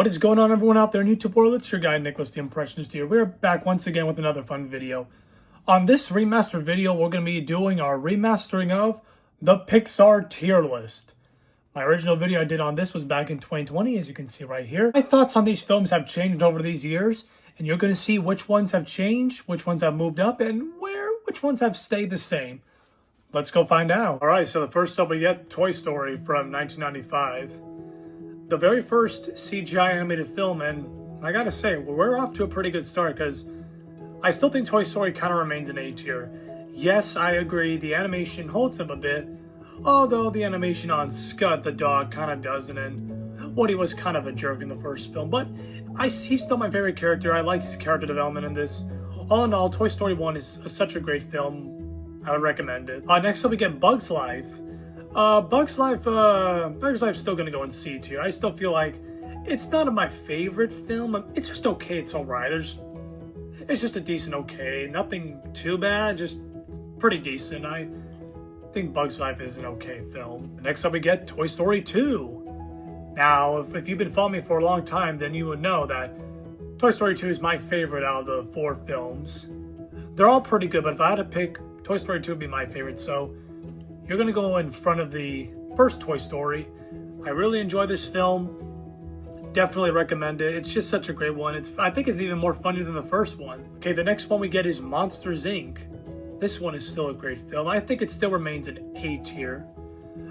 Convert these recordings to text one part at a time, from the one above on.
What is going on, everyone out there in YouTube world? It's your guy Nicholas the Impressionist here. We're back once again with another fun video. On this remastered video, we're going to be doing our remastering of the Pixar tier list. My original video I did on this was back in 2020, as you can see right here. My thoughts on these films have changed over these years, and you're going to see which ones have changed, which ones have moved up, and which ones have stayed the same. Let's go find out. Alright, so the first up we get Toy Story from 1995. The very first CGI animated film, and I gotta say, we're off to a pretty good start because I still think Toy Story kind of remains an A tier. Yes, I agree, the animation holds up a bit, although the animation on Scud the dog kind of doesn't, and Woody was kind of a jerk in the first film, but he's still my favorite character. I like his character development in this. All in all, Toy Story 1 is such a great film. I would recommend it. Next up we get Bug's Life. Bug's Life's still gonna go in C tier. I still feel like it's not my favorite film. It's just okay. It's alright. It's just a decent okay. Nothing too bad. Just pretty decent. I think Bug's Life is an okay film. Next up we get Toy Story 2. Now, if you've been following me for a long time, then you would know that Toy Story 2 is my favorite out of the 4 films. They're all pretty good, but if I had to pick, Toy Story 2 would be my favorite. So you're going to go in front of the first Toy Story. I really enjoy this film. Definitely recommend it. It's just such a great one. I think it's even more funny than the first one. Okay, the next one we get is Monsters, Inc. This one is still a great film. I think it still remains an A tier.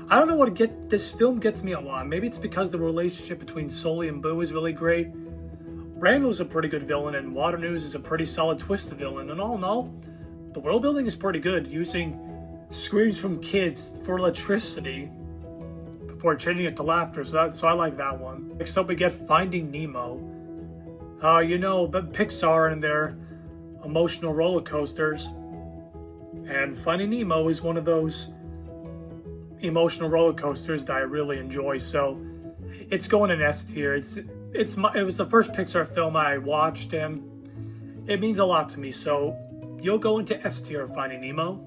I don't know what this film gets me a lot. Maybe it's because the relationship between Sully and Boo is really great. Randall's a pretty good villain, and Water News is a pretty solid twisted villain. And all in all, the world building is pretty good, using screams from kids for electricity before changing it to laughter, so I like that one. Next up we get Finding Nemo. But Pixar and their emotional roller coasters, and Finding Nemo is one of those emotional roller coasters that I really enjoy, so it's going in S tier. It was the first Pixar film I watched, and it means a lot to me, so you'll go into S tier of Finding Nemo.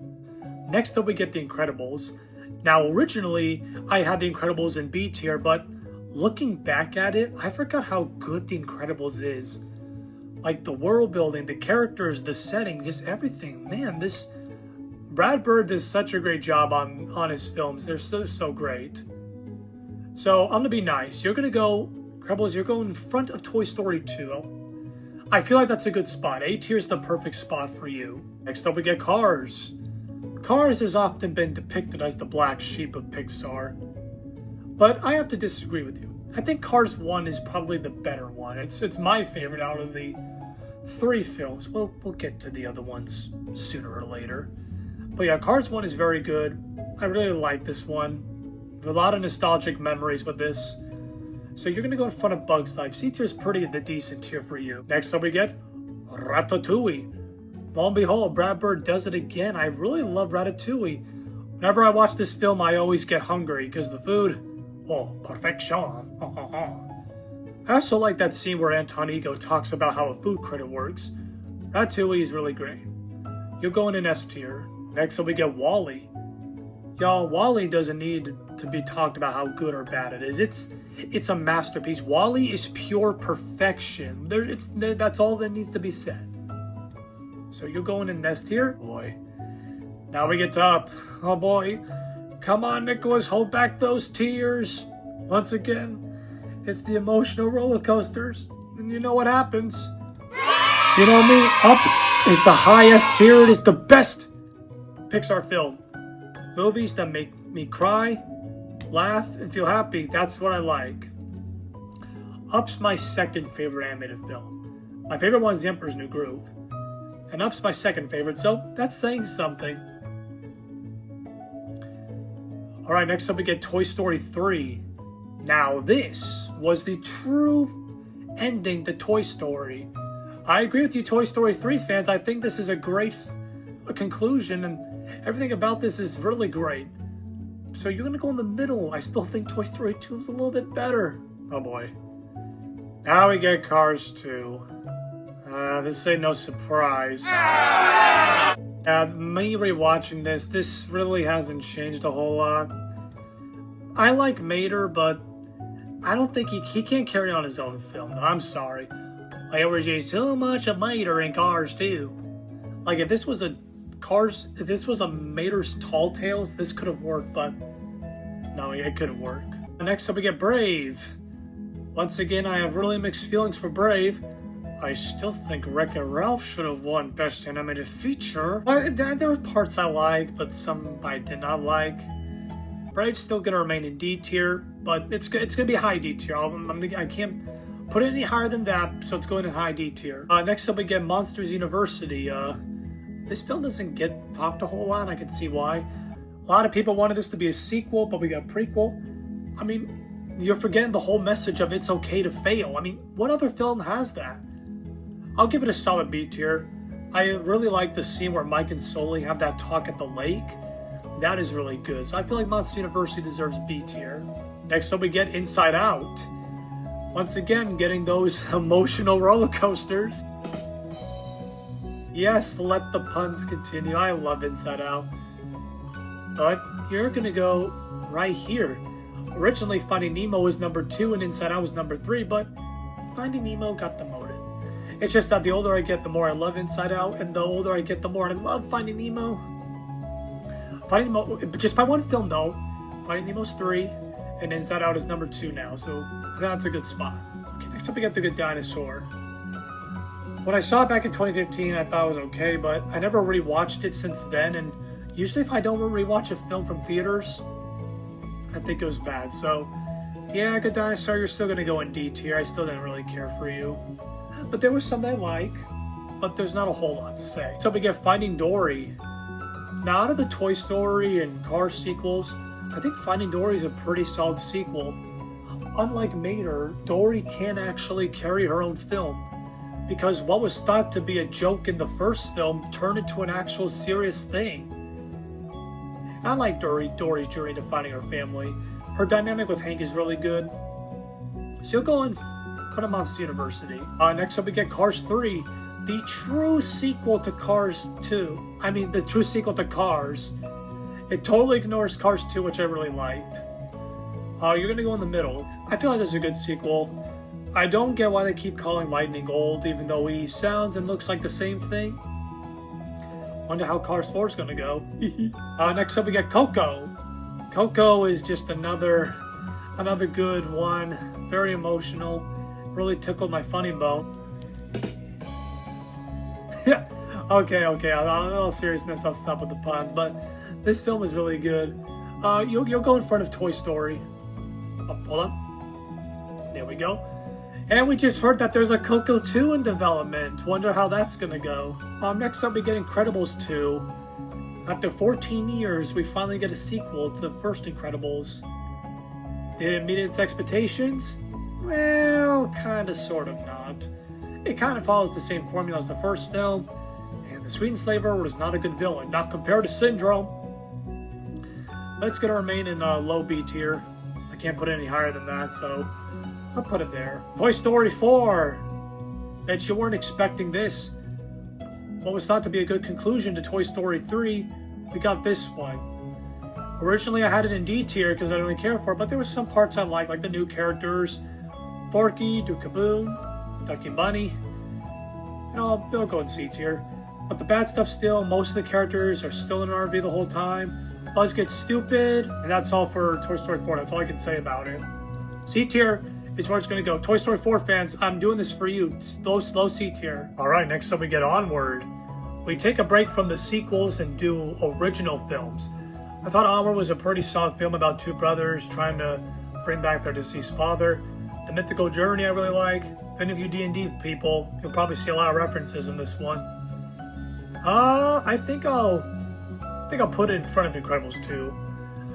Next up we get The Incredibles. Now originally I had The Incredibles in B tier, but looking back at it, I forgot how good The Incredibles is. Like the world building, the characters, the setting, just everything. Man, Brad Bird does such a great job on his films. They're so great. So I'm gonna be nice. You're gonna go, Incredibles, you're going in front of Toy Story 2. I feel like that's a good spot. A tier is the perfect spot for you. Next up we get Cars. Cars has often been depicted as the black sheep of Pixar, but I have to disagree with you. I think Cars 1 is probably the better one. It's my favorite out of the 3 films. We'll get to the other ones sooner or later. But yeah, Cars 1 is very good. I really like this one. A lot of nostalgic memories with this. So you're going to go in front of Bug's Life. C tier is pretty the decent tier for you. Next up we get Ratatouille. Lo and behold, Brad Bird does it again. I really love Ratatouille. Whenever I watch this film, I always get hungry because the food, perfection. I also like that scene where Anton Ego talks about how a food critic works. Ratatouille is really great. You'll go in an S tier. Next up we get WALL-E. Y'all, WALL-E doesn't need to be talked about how good or bad it is. It's a masterpiece. WALL-E is pure perfection. That's all that needs to be said. So you're going in S tier? Boy. Now we get to Up. Oh boy. Come on, Nicholas, hold back those tears. Once again, it's the emotional roller coasters. And you know what happens. You know me, Up is the highest tier. It is the best Pixar film. Movies that make me cry, laugh, and feel happy. That's what I like. Up's my second favorite animated film. My favorite one is The Emperor's New Groove. And Up's my second favorite, so that's saying something. Alright, next up we get Toy Story 3. Now this was the true ending to Toy Story. I agree with you, Toy Story 3 fans. I think this is a great conclusion, and everything about this is really great. So you're going to go in the middle. I still think Toy Story 2 is a little bit better. Oh boy. Now we get Cars 2. This ain't no surprise. Me rewatching this really hasn't changed a whole lot. I like Mater, but I don't think he can't carry on his own film. I'm sorry. Like, there was just so much of Mater in Cars 2. Like, if this was a Mater's Tall Tales, this could have worked, but no, it couldn't work. Next up, we get Brave. Once again, I have really mixed feelings for Brave. I still think Wreck-It Ralph should have won Best Animated Feature. There were parts I liked, but some I did not like. Brave's still gonna remain in D tier, but it's gonna be high D tier. I can't put it any higher than that, so it's going in high D tier. Next up, we get Monsters University. This film doesn't get talked a whole lot. I can see why. A lot of people wanted this to be a sequel, but we got a prequel. I mean, you're forgetting the whole message of it's okay to fail. I mean, what other film has that? I'll give it a solid B tier. I really like the scene where Mike and Sully have that talk at the lake. That is really good. So I feel like Monsters University deserves B tier. Next up, we get Inside Out. Once again, getting those emotional roller coasters. Yes, let the puns continue. I love Inside Out. But you're gonna go right here. Originally, Finding Nemo was number 2 and Inside Out was number 3, but Finding Nemo got demoted. It's just that the older I get, the more I love Inside Out, and the older I get, the more I love Finding Nemo. Finding Nemo, just by one film though, Finding Nemo's 3, and Inside Out is number 2 now, so that's a good spot. Okay, next up we got The Good Dinosaur. When I saw it back in 2015, I thought it was okay, but I never rewatched it since then, and usually if I don't rewatch a film from theaters, I think it was bad. So, yeah, Good Dinosaur, you're still gonna go in D tier. I still didn't really care for you. But there was some that I like, but there's not a whole lot to say. So we get Finding Dory. Now, out of the Toy Story and Cars sequels, I think Finding Dory is a pretty solid sequel. Unlike Mater, Dory can actually carry her own film, because what was thought to be a joke in the first film turned into an actual serious thing. I like Dory's journey to finding her family. Her dynamic with Hank is really good. So you'll go and put a Monsters University. Next up we get Cars 3, the true sequel to Cars 2. I mean, the true sequel to Cars. It totally ignores Cars 2, which I really liked. You're gonna go in the middle. I feel like this is a good sequel. I don't get why they keep calling Lightning old, even though he sounds and looks like the same thing. Wonder how Cars 4 is gonna go. Next up we get Coco. Coco is just another good one. Very emotional. Really tickled my funny bone. Okay. In all seriousness, I'll stop with the puns. But this film is really good. You'll go in front of Toy Story. Oh, hold on. There we go. And we just heard that there's a Coco 2 in development. Wonder how that's gonna go. Next up we get Incredibles 2. After 14 years, we finally get a sequel to the first Incredibles. Did it meet its expectations? Well, kinda, sort of not. It kind of follows the same formula as the first film, and the Sweet Enslaver was not a good villain, not compared to Syndrome. But it's gonna remain in low B tier. I can't put it any higher than that, so I'll put it there. Toy Story 4. Bet you weren't expecting this. What was thought to be a good conclusion to Toy Story 3, we got this one. Originally I had it in D tier because I didn't really care for it, but there were some parts I liked, like the new characters, Forky, Duke-Kaboom, Ducky Bunny. They'll go in C tier. But the bad stuff still, most of the characters are still in an RV the whole time. Buzz gets stupid, and that's all for Toy Story 4. That's all I can say about it. C tier is where it's going to go. Toy Story 4 fans, I'm doing this for you. Slow C tier. Alright, next up we get Onward. We take a break from the sequels and do original films. I thought Onward was a pretty solid film about two brothers trying to bring back their deceased father. The mythical journey I really like. If any of you D&D people, you'll probably see a lot of references in this one. I think I'll put it in front of Incredibles 2.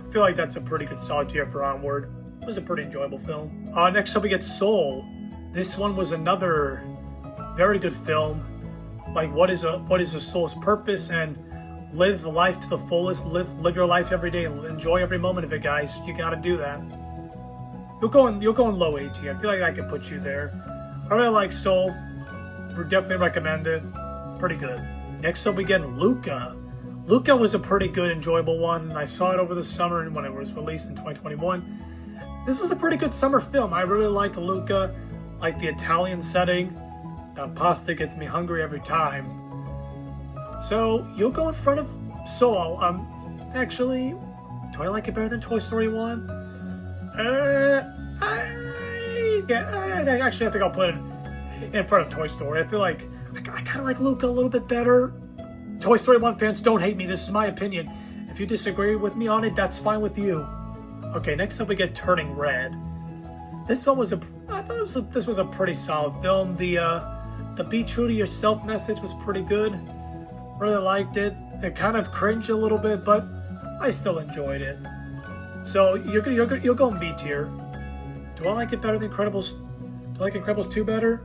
I feel like that's a pretty good solid tier for Onward. It was a pretty enjoyable film. Next up we get Soul. This one was another very good film. Like, what is a soul's purpose, and live life to the fullest. Live your life every day. Enjoy every moment of it, guys. You gotta do that. You'll go in low A tier. I feel like I can put you there. I really like Soul. Would definitely recommend it. Pretty good. Next up we get Luca. Luca was a pretty good, enjoyable one. I saw it over the summer when it was released in 2021. This was a pretty good summer film. I really liked Luca, like the Italian setting. That pasta gets me hungry every time. So you'll go in front of Solo. Actually, do I like it better than Toy Story 1? Actually, I think I'll put it in front of Toy Story. I feel like I kind of like Luca a little bit better. Toy Story 1 fans, don't hate me. This is my opinion. If you disagree with me on it, that's fine with you. Okay, next up we get Turning Red. This one was this was a pretty solid film. The be true to yourself message was pretty good. Really liked it. It kind of cringed a little bit, but I still enjoyed it. So you'll go in B tier. Do I like it better than Incredibles? Do I like Incredibles 2 better?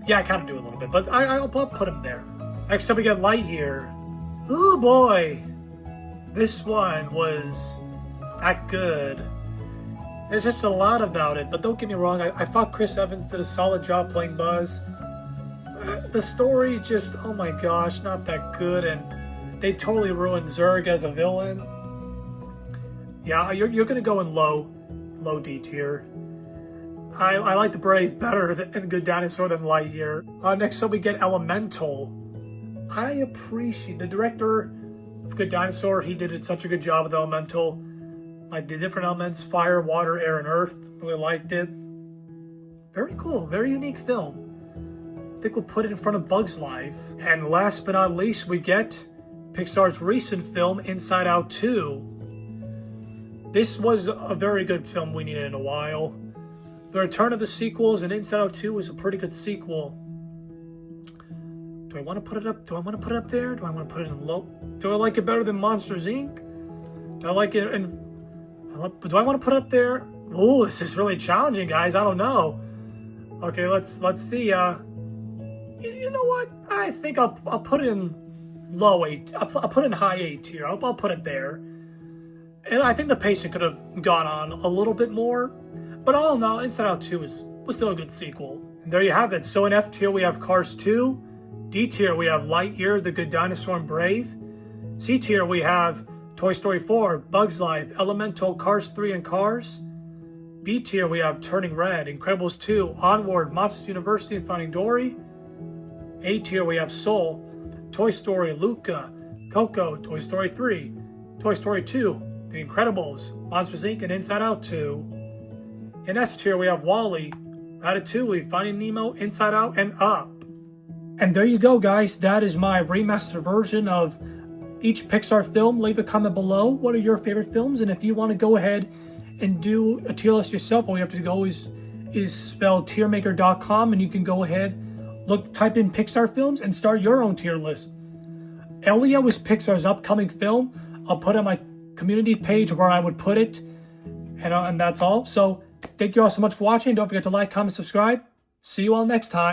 Yeah, I kind of do a little bit, but I'll put him there. Next up we got Lightyear. Oh boy, this one was not good. There's just a lot about it, but don't get me wrong, I thought Chris Evans did a solid job playing Buzz. The story just, oh my gosh, not that good, and they totally ruined Zurg as a villain. Yeah, you're gonna go in low D tier. I like the Brave better than Good Dinosaur than Lightyear. Next up we get Elemental. I appreciate the director of Good Dinosaur. He did such a good job with Elemental. Like the different elements, fire, water, air, and earth. Really liked it. Very cool, very unique film. I think we'll put it in front of Bug's Life. And last but not least, we get Pixar's recent film, Inside Out 2. This was a very good film we needed in a while. The return of the sequels, and Inside Out 2 was a pretty good sequel. Do I want to put it up? Do I want to put it up there? Do I want to put it in low? Do I like it better than Monsters, Inc.? Do I like it in... Do I want to put it up there? Oh, this is really challenging, guys. I don't know. Okay, let's see. You know what? I think I'll put it in low 8. I'll put it in high 8 tier. I'll put it there. And I think the pacing could have gone on a little bit more. But all in all, Inside Out 2 was still a good sequel. And there you have it. So in F tier, we have Cars 2. D tier, we have Lightyear, The Good Dinosaur, and Brave. C tier, we have Toy Story 4, Bug's Life, Elemental, Cars 3, and Cars. B tier, we have Turning Red, Incredibles 2, Onward, Monsters University, and Finding Dory. A tier, we have Soul, Toy Story, Luca, Coco, Toy Story 3, Toy Story 2, The Incredibles, Monsters Inc., and Inside Out 2. In S tier, we have WALL-E, Ratatouille, Finding Nemo, Inside Out, and Up. And there you go, guys. That is my remastered version of each Pixar film. Leave a comment below. What are your favorite films? And if you want to go ahead and do a tier list yourself, all you have to go is spell tiermaker.com, and you can go ahead, type in Pixar films, and start your own tier list. Elio is Pixar's upcoming film. I'll put it on my community page where I would put it, and that's all. So thank you all so much for watching. Don't forget to like, comment, subscribe. See you all next time.